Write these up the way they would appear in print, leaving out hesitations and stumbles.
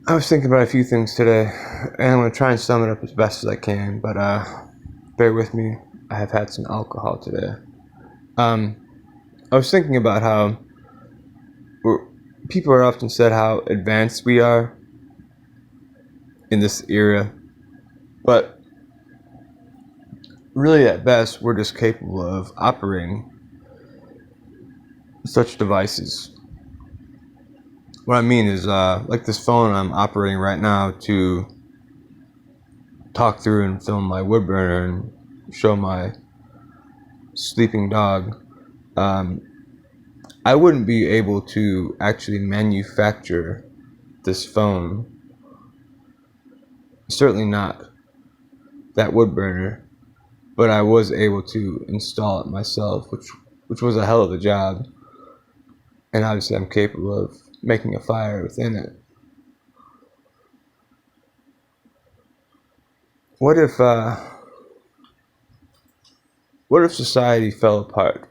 I was thinking about a few things today, and I'm going to try and sum it up as best as I can, but bear with me. I have had some alcohol today. Um, I was thinking about how people are often said how advanced we are in this era, but really at best we're just capable of operating such devices. What I mean is, like this phone I'm operating right now to talk through and film my wood burner and show my sleeping dog. I wouldn't be able to actually manufacture this phone. Certainly not that wood burner, but I was able to install it myself, which was a hell of a job. And obviously I'm capable of making a fire within it. What if society fell apart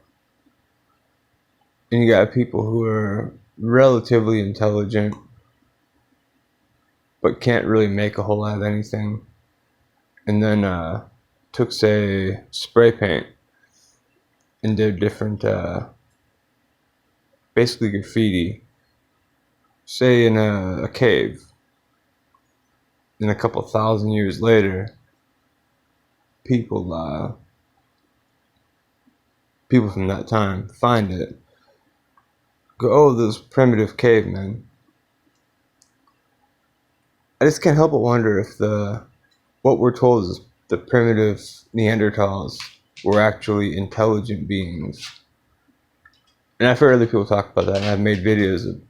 and you got people who are relatively intelligent but can't really make a whole lot of anything, and then took, say, spray paint and did different, basically graffiti, say in a cave. And a couple thousand years later, people from that time find it, go, oh, those primitive cavemen. I just can't help but wonder if what we're told is the primitive Neanderthals were actually intelligent beings. And I've heard other people talk about that, and I've made videos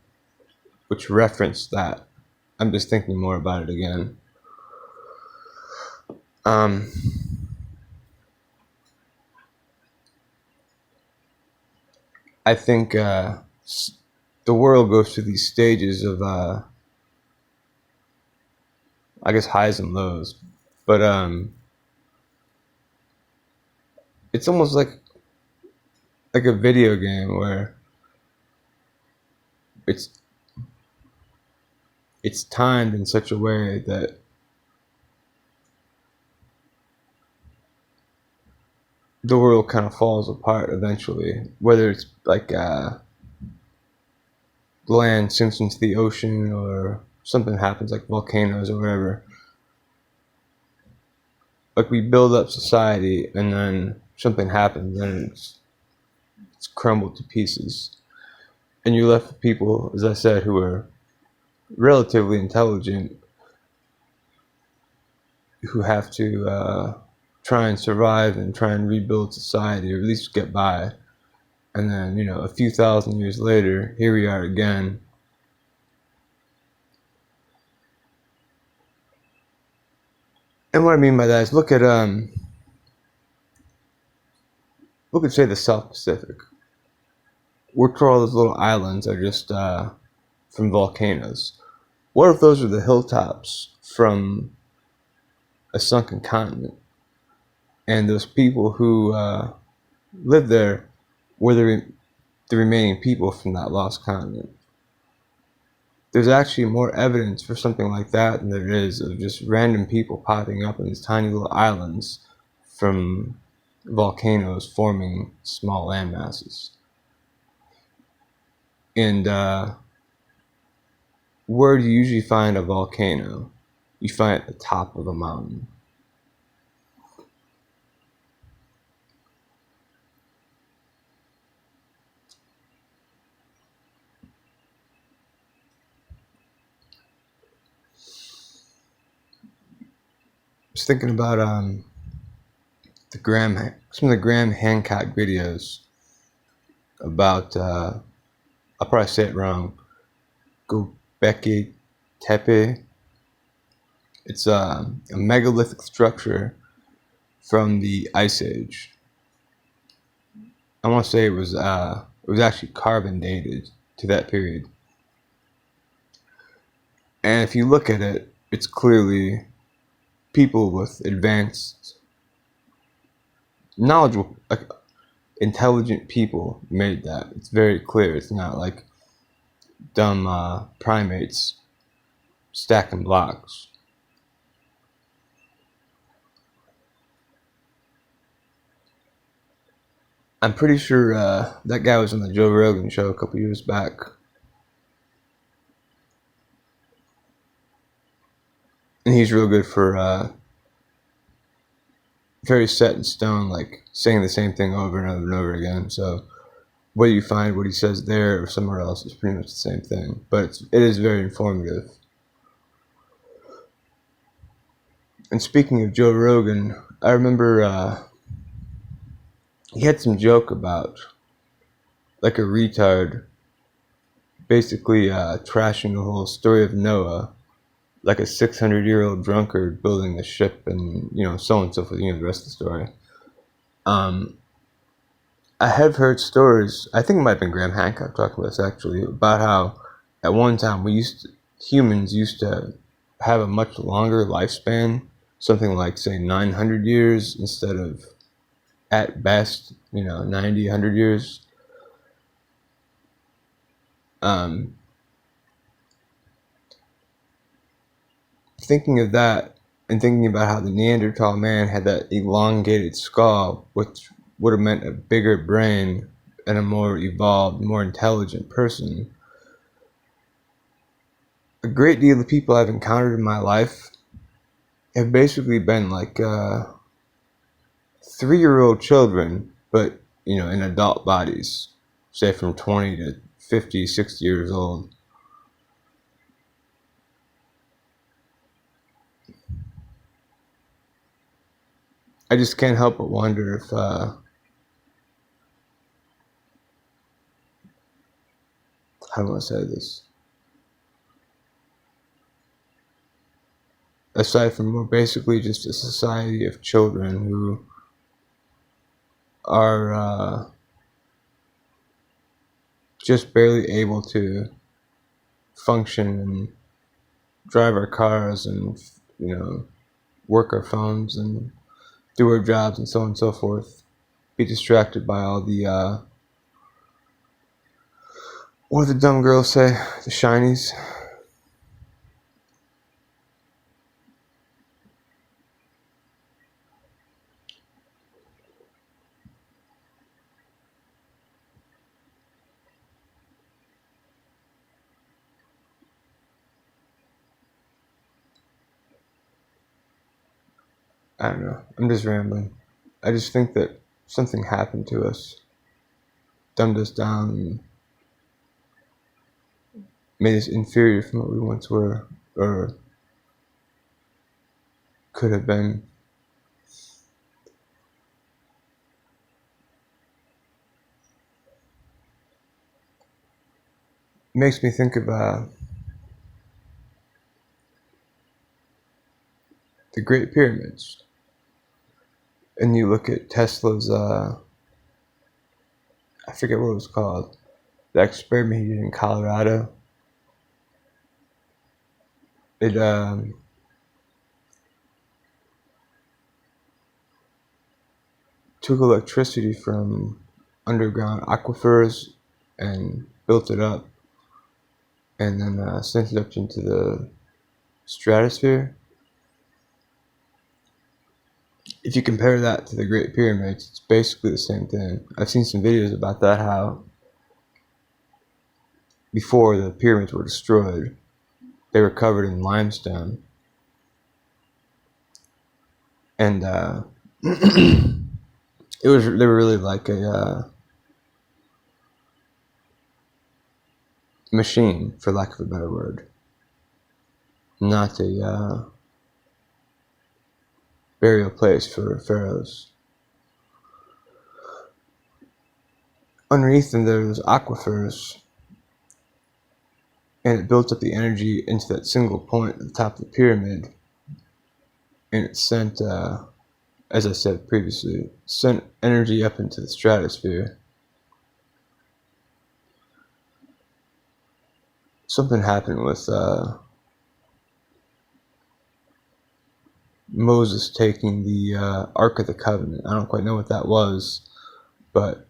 which reference that. I'm just thinking more about it again. I think the world goes through these stages of, I guess, highs and lows. But it's almost like a video game where it's timed in such a way that the world kind of falls apart eventually, whether it's like land sinks into the ocean or something happens like volcanoes or whatever. Like we build up society and then something happens and it's crumbled to pieces. And you're left with people, as I said, who are relatively intelligent, who have to try and survive and try and rebuild society, or at least get by. And then, a few thousand years later, here we are again. And what I mean by that is look at say the South Pacific. We're told all those little islands are just from volcanoes. What if those are the hilltops from a sunken continent? And those people who live there were the remaining people from that lost continent. There's actually more evidence for something like that than there is of just random people popping up in these tiny little islands from volcanoes forming small land masses. And where do you usually find a volcano? You find it at the top of a mountain. I was thinking about some of the Graham Hancock videos about, I'll probably say it wrong, Göbekli Tepe. It's a megalithic structure from the Ice Age. I want to say it was actually carbon dated to that period. And if you look at it, it's clearly people with advanced, knowledgeable, like intelligent people made that. It's very clear. It's not like dumb primates stacking blocks. I'm pretty sure that guy was on the Joe Rogan show a couple years back. And he's real good for very set in stone, like saying the same thing over and over and over again. So whether you find what he says there or somewhere else, is pretty much the same thing. But it is very informative. And speaking of Joe Rogan, I remember he had some joke about like a retard basically trashing the whole story of Noah, like a 600-year-old drunkard building the ship, and so on and so forth. The rest of the story. I have heard stories. I think it might have been Graham Hancock talking about this actually, about how at one time humans used to have a much longer lifespan, something like say 900 years instead of at best 90, 100 years. Thinking of that and thinking about how the Neanderthal man had that elongated skull, which would have meant a bigger brain and a more evolved, more intelligent person. A great deal of the people I've encountered in my life have basically been like 3-year-old children, but in adult bodies, say from 20 to 50, 60 years old. I just can't help but wonder if how do I say this? Aside from we're basically just a society of children who are just barely able to function and drive our cars and work our phones and do our jobs and so on and so forth. Be distracted by all the what do the dumb girls say? The shinies. I don't know. I'm just rambling. I just think that something happened to us, dumbed us down, and made us inferior from what we once were or could have been. It makes me think of the Great Pyramids. And you look at Tesla's, I forget what it was called, the experiment he did in Colorado. It took electricity from underground aquifers and built it up, and then sent it up into the stratosphere. If you compare that to the Great Pyramids, it's basically the same thing. I've seen some videos about that, how before the pyramids were destroyed, they were covered in limestone. And they were really like a machine, for lack of a better word. Not a burial place for pharaohs. Underneath them there was aquifers, and it built up the energy into that single point at the top of the pyramid, and it sent, as I said previously, sent energy up into the stratosphere. Something happened with Moses taking the Ark of the Covenant. I don't quite know what that was, but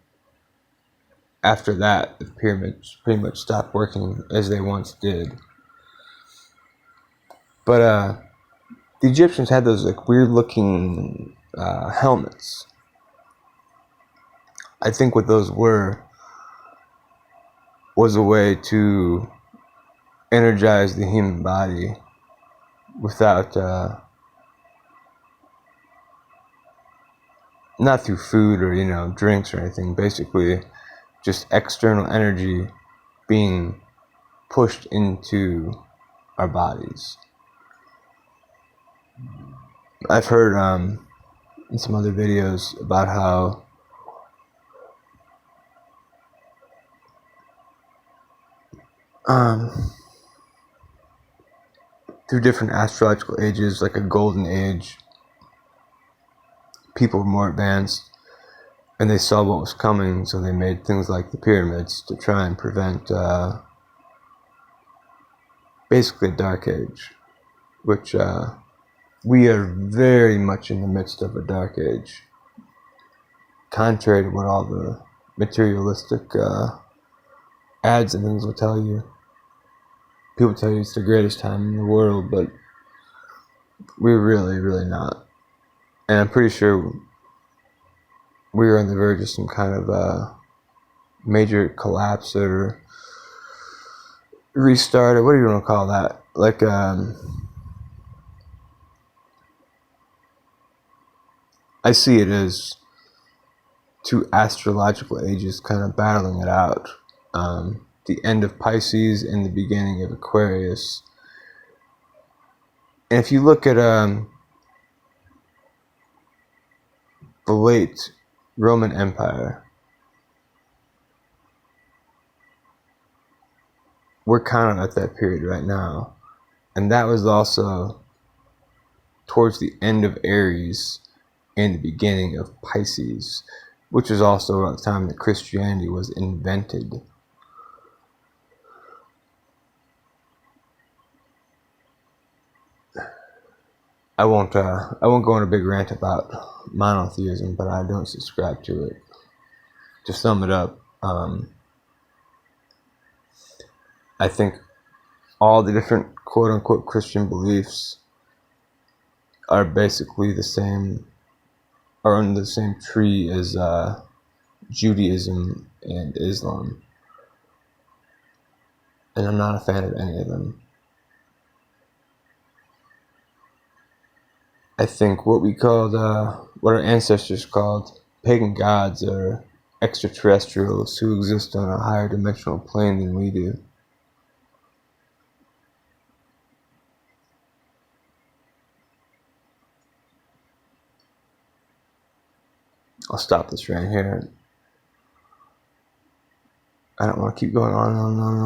after that, the pyramids pretty much stopped working as they once did. But the Egyptians had those like weird looking helmets. I think what those were was a way to energize the human body without, not through food or, drinks or anything. Basically, just external energy being pushed into our bodies. I've heard in some other videos about how through different astrological ages, like a golden age, people were more advanced and they saw what was coming, so they made things like the pyramids to try and prevent basically a dark age, which we are very much in the midst of a dark age, contrary to what all the materialistic ads and things will tell you. People tell you it's the greatest time in the world, but we're really, really not. And I'm pretty sure we're on the verge of some kind of major collapse or restart, or what do you want to call that? Like, I see it as two astrological ages kind of battling it out. The end of Pisces and the beginning of Aquarius. And if you look at the late Roman Empire, we're kind of at that period right now. And that was also towards the end of Aries and the beginning of Pisces, which was also around the time that Christianity was invented. I won't go on a big rant about monotheism, but I don't subscribe to it. To sum it up, I think all the different quote-unquote Christian beliefs are basically the same, are under the same tree as Judaism and Islam. And I'm not a fan of any of them. I think what our ancestors called pagan gods are extraterrestrials who exist on a higher dimensional plane than we do. I'll stop this right here. I don't want to keep going on and on and on.